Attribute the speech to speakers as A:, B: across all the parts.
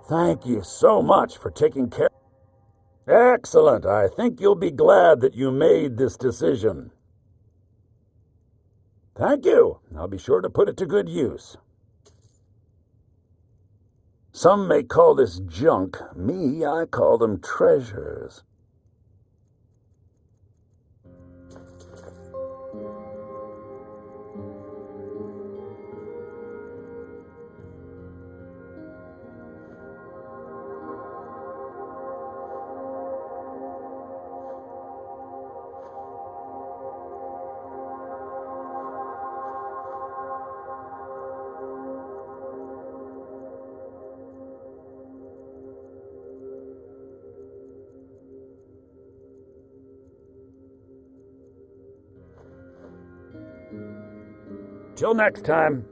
A: Thank you so much for taking care. Excellent. I think you'll be glad that you made this decision. Thank you. I'll be sure to put it to good use. Some may call this junk. Me, I call them treasures. Till next time.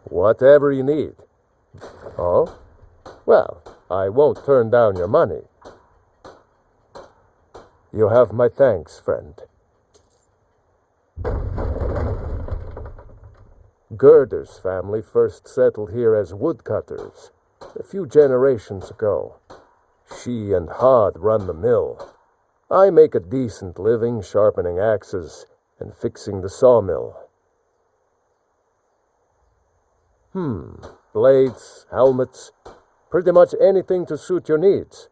B: Whatever you need. Oh? Well, I won't turn down your money. You have my thanks, friend. Gerder's family first settled here as woodcutters a few generations ago. She and Hod run the mill. I make a decent living sharpening axes and fixing the sawmill. Blades, helmets, pretty much anything to suit your needs.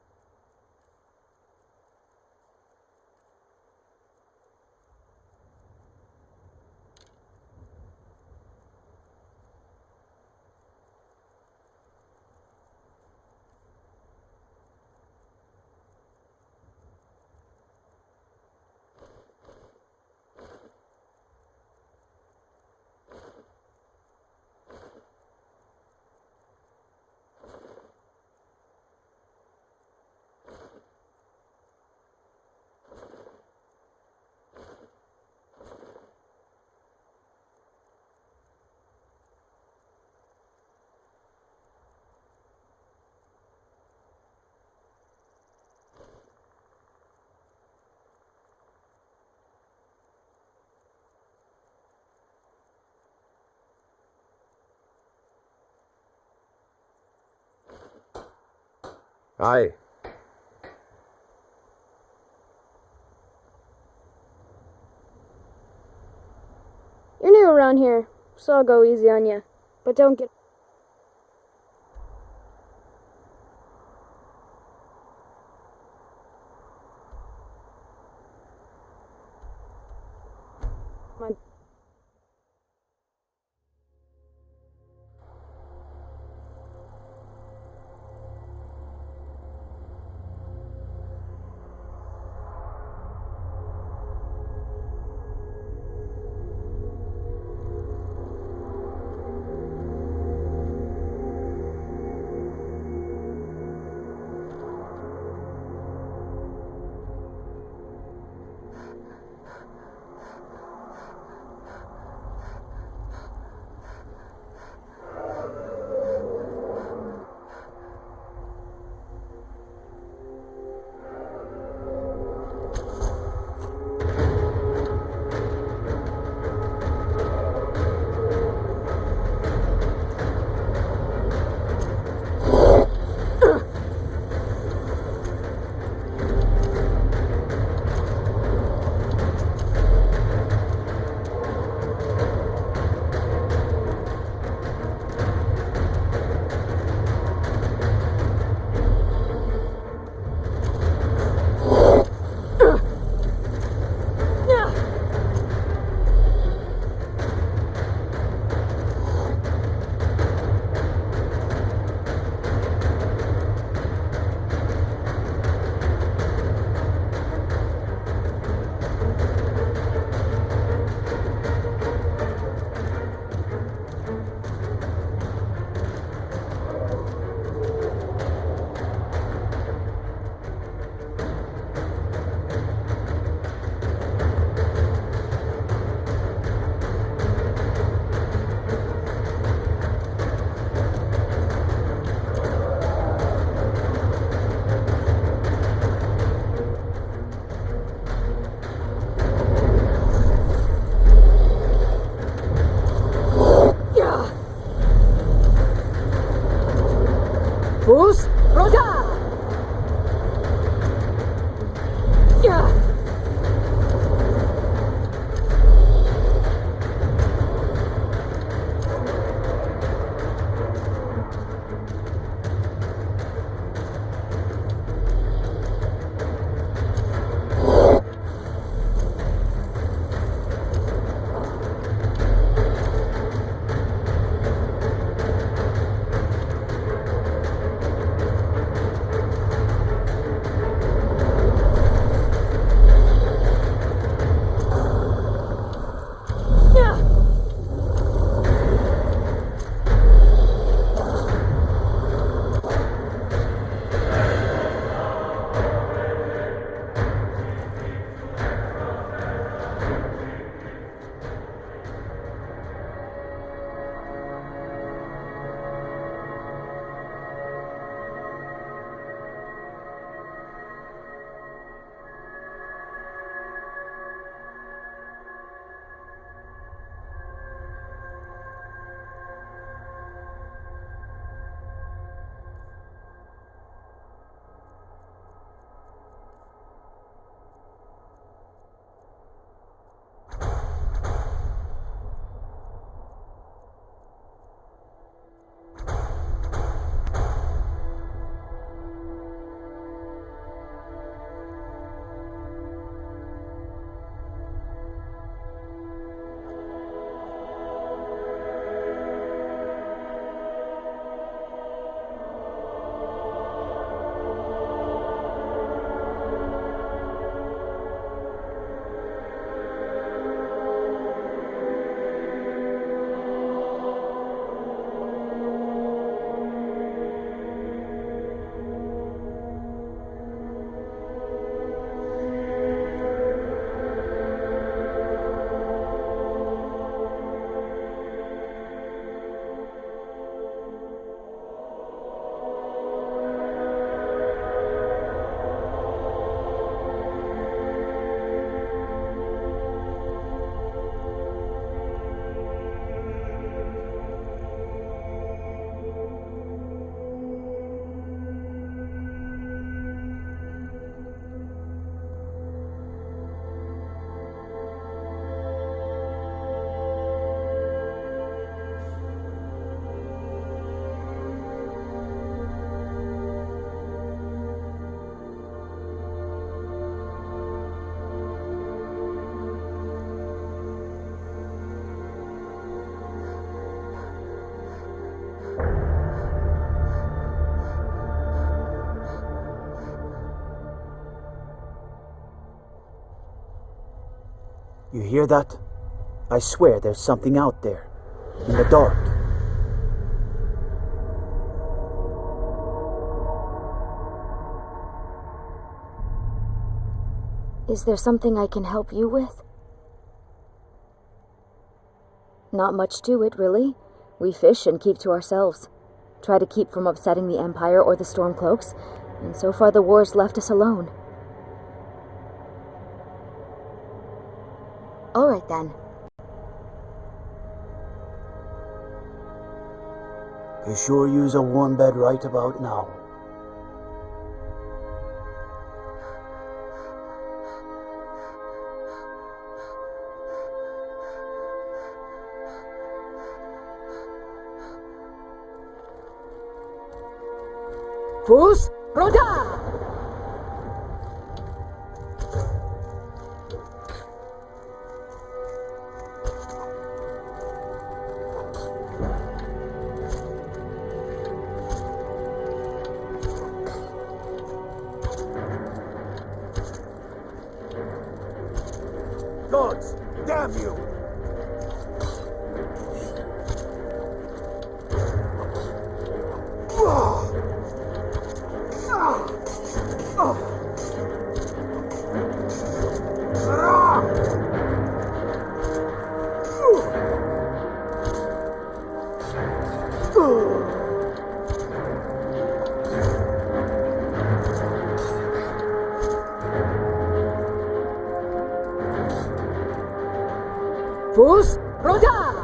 B: Aye.
C: You're new around here, so I'll go easy on you. But don't get...
D: Bus, roda! Yeah.
E: You hear that? I swear there's something out there. In the dark.
F: Is there something I can help you with? Not much to it, really. We fish and keep to ourselves. Try to keep from upsetting the Empire or the Stormcloaks, and so far the war's left us alone. All right, then.
E: You sure use a warm bed right about now.
D: Fus, Roda!
B: Gods, damn you!
D: Fus, Roda!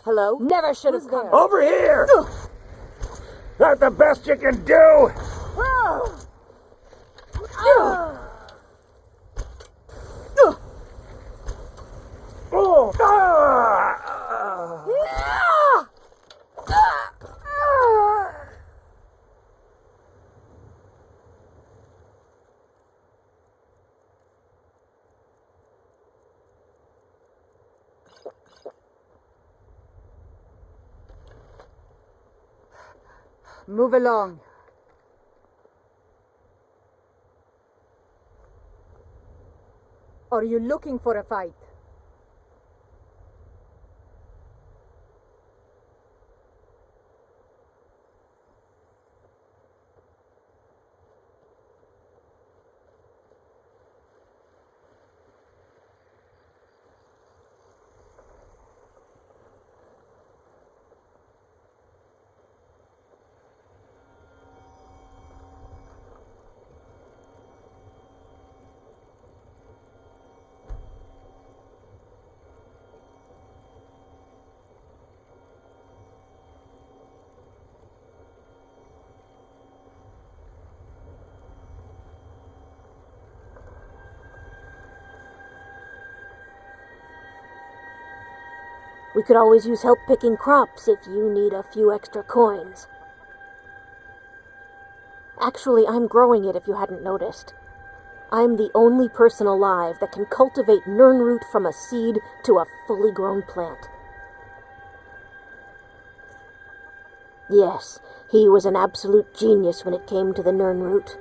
F: Hello?
D: Never should have come.
A: Over here! That the best you can do? Oh!
D: Move along. Are you looking for a fight?
G: We could always use help picking crops if you need a few extra coins. Actually, I'm growing it if you hadn't noticed. I'm the only person alive that can cultivate nirnroot from a seed to a fully grown plant. Yes, he was an absolute genius when it came to the nirnroot.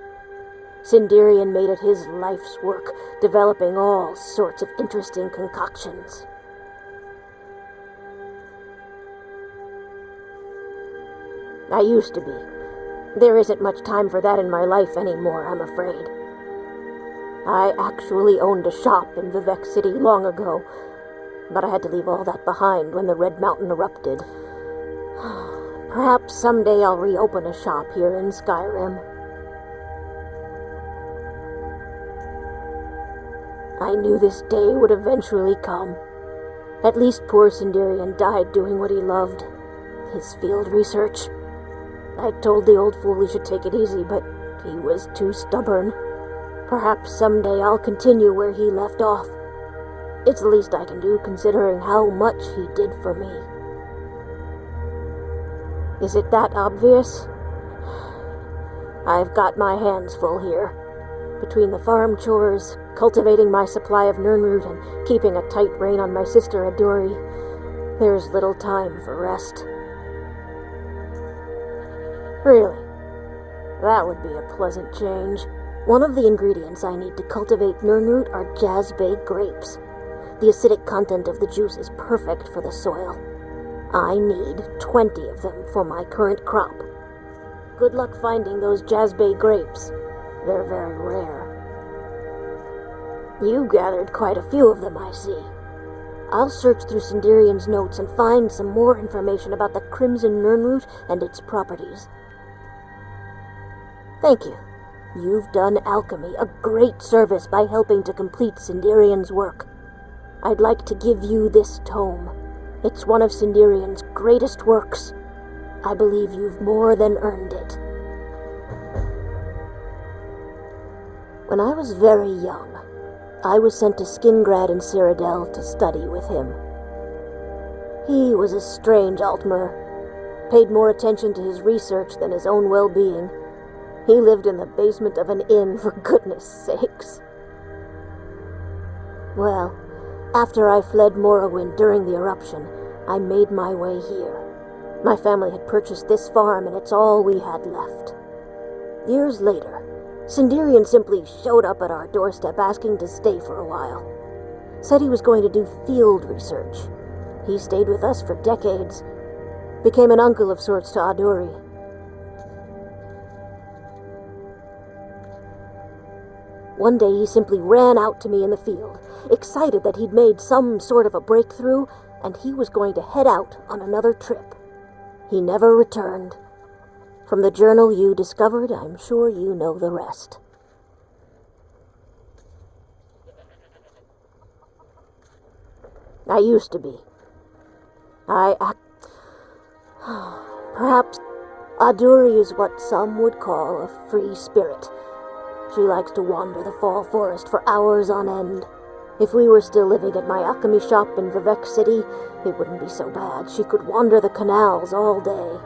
G: Sinderian made it his life's work, developing all sorts of interesting concoctions. I used to be. There isn't much time for that in my life anymore, I'm afraid. I actually owned a shop in Vivek City long ago, but I had to leave all that behind when the Red Mountain erupted. Perhaps someday I'll reopen a shop here in Skyrim. I knew this day would eventually come. At least poor Sinderian died doing what he loved, his field research. I told the old fool he should take it easy, but he was too stubborn. Perhaps someday I'll continue where he left off. It's the least I can do, considering how much he did for me. Is it that obvious? I've got my hands full here. Between the farm chores, cultivating my supply of nirnroot, and keeping a tight rein on my sister Adori, there's little time for rest. Really, that would be a pleasant change. One of the ingredients I need to cultivate nirnroot are jazzbay grapes. The acidic content of the juice is perfect for the soil. I need 20 of them for my current crop. Good luck finding those jazzbay grapes. They're very rare. You gathered quite a few of them, I see. I'll search through Sinderian's notes and find some more information about the crimson nirnroot and its properties. Thank you. You've done alchemy a great service by helping to complete Sinderian's work. I'd like to give you this tome. It's one of Sinderian's greatest works. I believe you've more than earned it. When I was very young, I was sent to Skingrad in Cyrodiil to study with him. He was a strange Altmer, paid more attention to his research than his own well-being. He lived in the basement of an inn, for goodness sakes. Well, after I fled Morrowind during the eruption, I made my way here. My family had purchased this farm, and it's all we had left. Years later, Sinderian simply showed up at our doorstep asking to stay for a while. Said he was going to do field research. He stayed with us for decades. Became an uncle of sorts to Adori. One day he simply ran out to me in the field, excited that he'd made some sort of a breakthrough, and he was going to head out on another trip. He never returned. From the journal you discovered, I'm sure you know the rest. I used to be. Perhaps Aduri is what some would call a free spirit. She likes to wander the fall forest for hours on end. If we were still living at my alchemy shop in Vivek City, it wouldn't be so bad. She could wander the canals all day.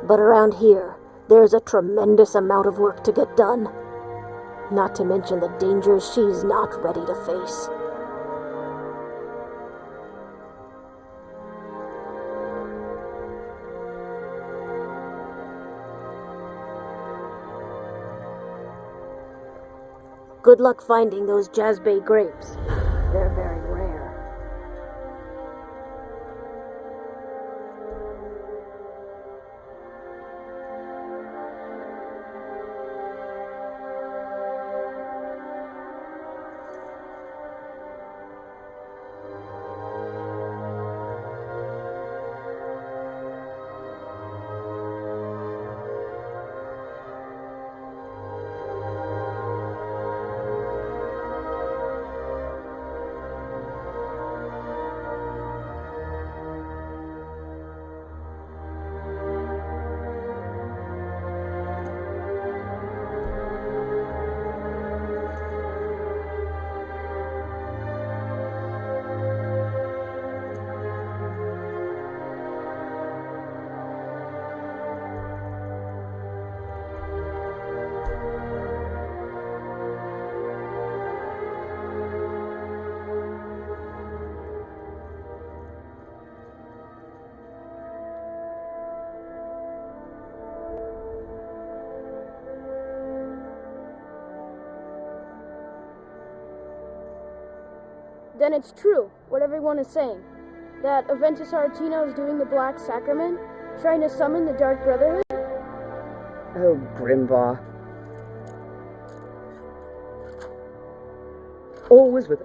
G: But around here, there's a tremendous amount of work to get done. Not to mention the dangers she's not ready to face. Good luck finding those Jazbay grapes. They're very rare.
C: Then it's true, what everyone is saying. That Aventus Aretino is doing the Black Sacrament, trying to summon the Dark Brotherhood?
H: Oh, Grimbaugh. Always with...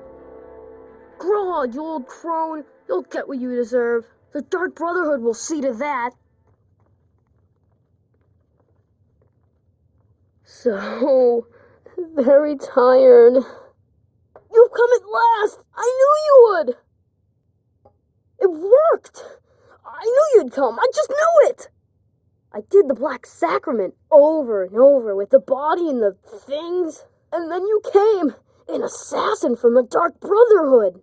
C: Grow on, you old crone. You'll get what you deserve. The Dark Brotherhood will see to that. So, very tired. You've come at last! I knew you would! It worked! I knew you'd come, I just knew it! I did the Black Sacrament over and over with the body and the things, and then you came, an assassin from the Dark Brotherhood.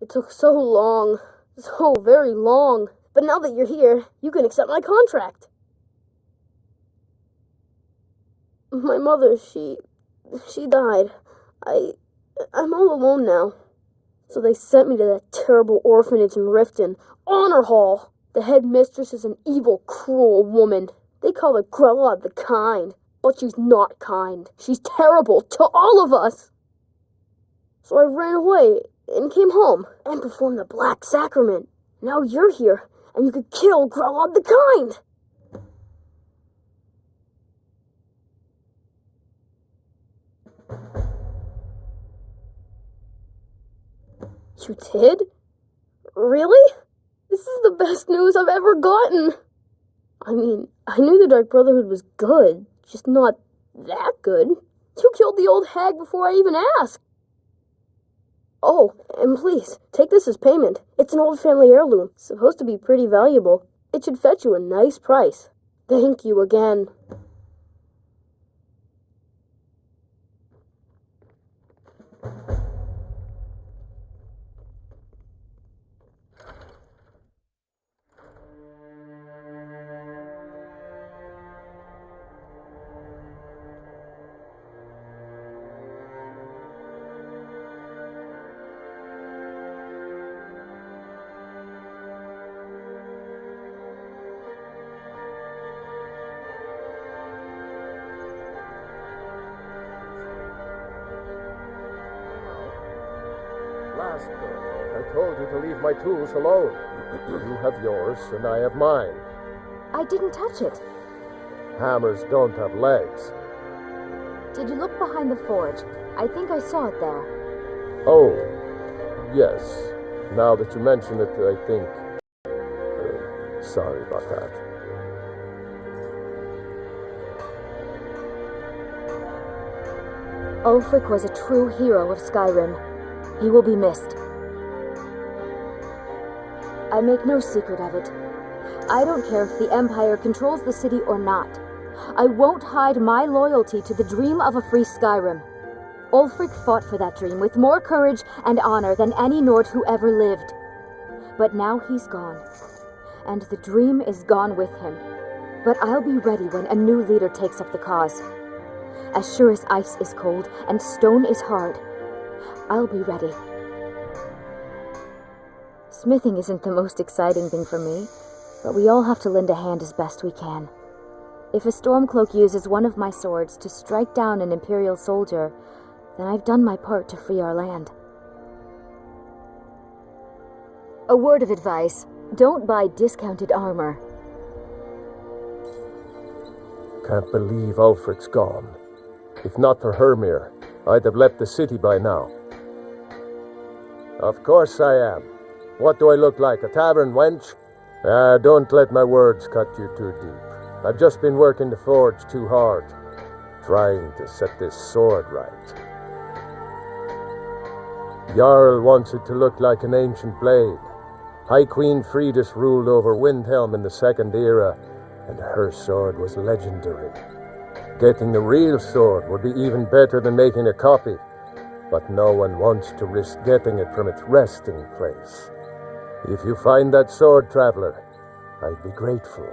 C: It took so long, so very long, but now that you're here, you can accept my contract. My mother, she died. I'm all alone now. So they sent me to that terrible orphanage in Riften, Honor Hall. The headmistress is an evil, cruel woman. They call her Grella the Kind, but she's not kind. She's terrible to all of us. So I ran away and came home and performed the Black Sacrament. Now you're here, and you could kill Grella the Kind. You did? Really? This is the best news I've ever gotten. I mean, I knew the Dark Brotherhood was good, just not that good. You killed the old hag before I even asked. Oh, and please, take this as payment. It's an old family heirloom, supposed to be pretty valuable. It should fetch you a nice price. Thank you again.
B: I told you to leave my tools alone. You have yours, and I have mine.
F: I didn't touch it.
B: Hammers don't have legs.
F: Did you look behind the forge? I think I saw it there.
B: Oh, yes. Now that you mention it, I think... sorry about that.
F: Ulfric was a true hero of Skyrim. He will be missed. I make no secret of it. I don't care if the Empire controls the city or not. I won't hide my loyalty to the dream of a free Skyrim. Ulfric fought for that dream with more courage and honor than any Nord who ever lived. But now he's gone, and the dream is gone with him. But I'll be ready when a new leader takes up the cause. As sure as ice is cold and stone is hard, I'll be ready. Smithing isn't the most exciting thing for me, but we all have to lend a hand as best we can. If a Stormcloak uses one of my swords to strike down an Imperial soldier, then I've done my part to free our land. A word of advice: don't buy discounted armor.
B: Can't believe Ulfric's gone. If not for Hermir, I'd have left the city by now. Of course I am. What do I look like, a tavern wench? Don't let my words cut you too deep. I've just been working the forge too hard, trying to set this sword right. Jarl wants it to look like an ancient blade. High Queen Fridis ruled over Windhelm in the Second Era, and her sword was legendary. Getting the real sword would be even better than making a copy, but no one wants to risk getting it from its resting place. If you find that sword, traveler, I'd be grateful.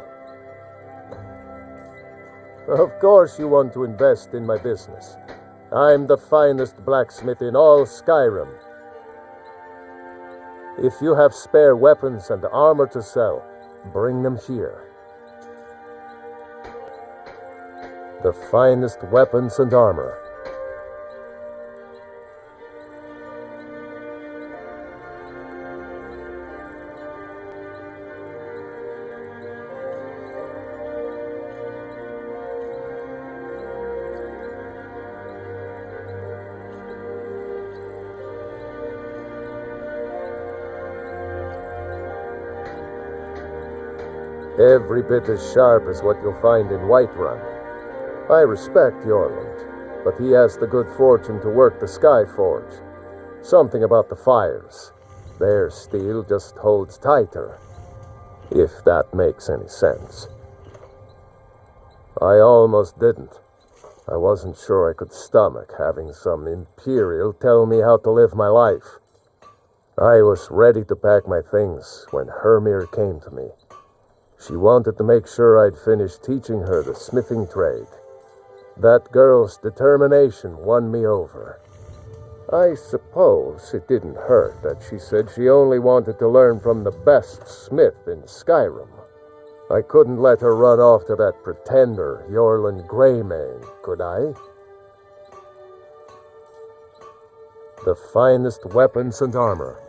B: Of course you want to invest in my business. I'm the finest blacksmith in all Skyrim. If you have spare weapons and armor to sell, bring them here. The finest weapons and armor. Every bit as sharp as what you'll find in Whiterun. I respect Jorlund, but he has the good fortune to work the Skyforge. Something about the fires. Their steel just holds tighter, if that makes any sense. I almost didn't. I wasn't sure I could stomach having some Imperial tell me how to live my life. I was ready to pack my things when Hermir came to me. She wanted to make sure I'd finish teaching her the smithing trade. That girl's determination won me over. I suppose it didn't hurt that she said she only wanted to learn from the best smith in Skyrim. I couldn't let her run off to that pretender, Jorlund Greymane, could I? The finest weapons and armor.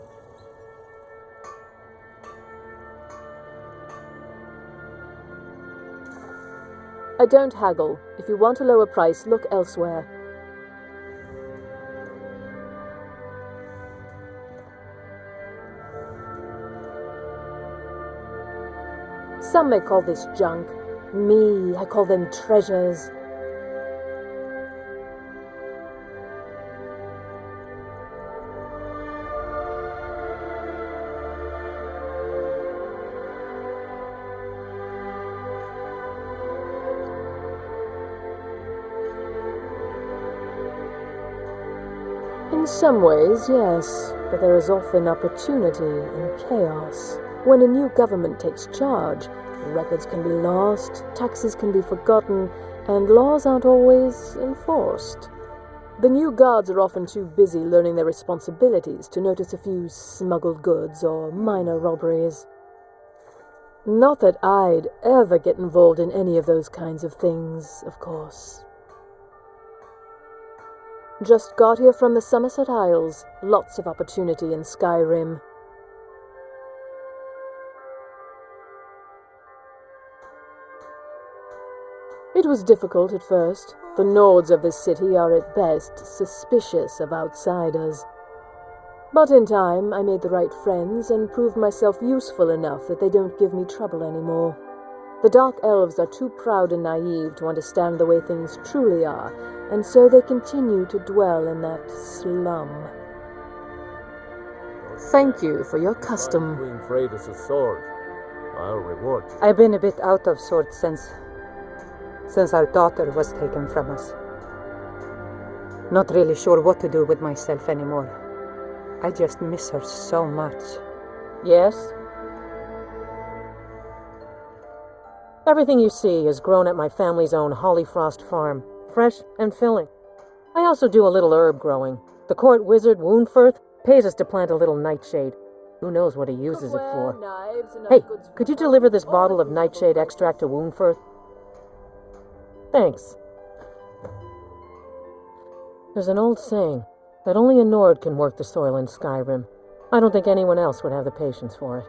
I: I don't haggle. If you want a lower price, look elsewhere. Some may call this junk. Me, I call them treasures. In some ways, yes, but there is often opportunity in chaos. When a new government takes charge, records can be lost, taxes can be forgotten, and laws aren't always enforced. The new guards are often too busy learning their responsibilities to notice a few smuggled goods or minor robberies. Not that I'd ever get involved in any of those kinds of things, of course. Just got here from the Somerset Isles. Lots of opportunity in Skyrim. It was difficult at first. The Nords of this city are at best suspicious of outsiders. But in time, I made the right friends and proved myself useful enough that they don't give me trouble anymore. The Dark Elves are too proud and naive to understand the way things truly are, and so they continue to dwell in that slum. Thank you for your custom.
B: Queen Freydis' sword. I'll reward you.
D: I've been a bit out of sorts since our daughter was taken from us. Not really sure what to do with myself anymore. I just miss her so much.
J: Yes? Everything you see is grown at my family's own Hollyfrost farm, fresh and filling. I also do a little herb growing. The court wizard, Woundfirth, pays us to plant a little nightshade. Who knows what he uses it for? Hey, could you deliver this bottle of nightshade extract to Woundfirth? Thanks. There's an old saying that only a Nord can work the soil in Skyrim. I don't think anyone else would have the patience for it.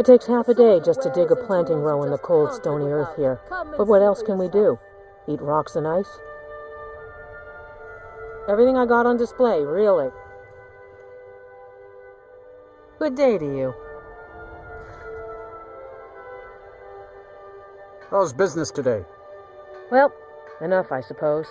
J: It takes half a day just to dig a planting row in the cold, stony earth here. But what else can we do? Eat rocks and ice? Everything I got on display, really. Good day to you.
H: How's business today?
J: Well, enough, I suppose.